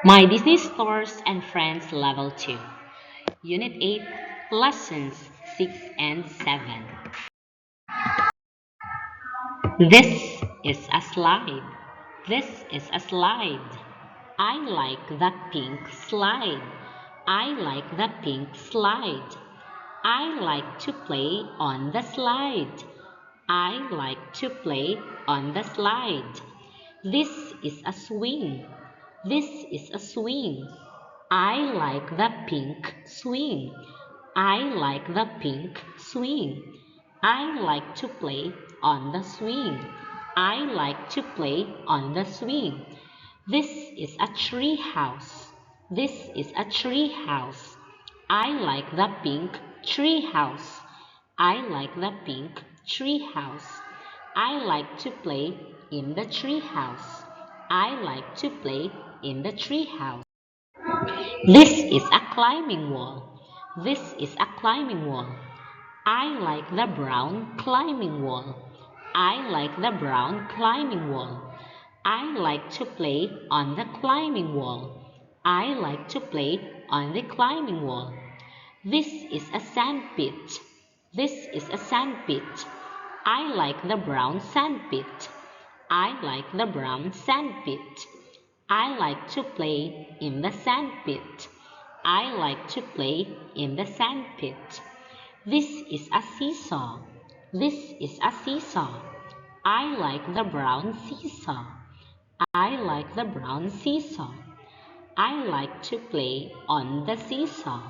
My Disney Stores and Friends Level 2, Unit 8, Lessons 6 and 7. This is a slide. This is a slide. I like the pink slide. I like the pink slide. I like to play on the slide. I like to play on the slide. This is a swing. This is a swing. I like the pink swing. I like the pink swing. I like to play on the swing. I like to play on the swing. This is a tree house. This is a tree house. I like the pink tree house. I like the pink tree house. I like to play in the tree house. I like to play in the tree house. This is a climbing wall. This is a climbing wall. I like the brown climbing wall. I like the brown climbing wall. I like to play on the climbing wall. I like to play on the climbing wall. This is a sand pit. This is a sand pit. I like the brown sand pit. I like the brown sand pit. I like to play in the sand pit. I like to play in the sand pit. This is a seesaw. This is a seesaw. I like the brown seesaw. I like the brown seesaw. I like to play on the seesaw.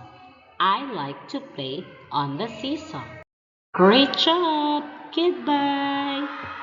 I like to play on the seesaw. Great job! Goodbye!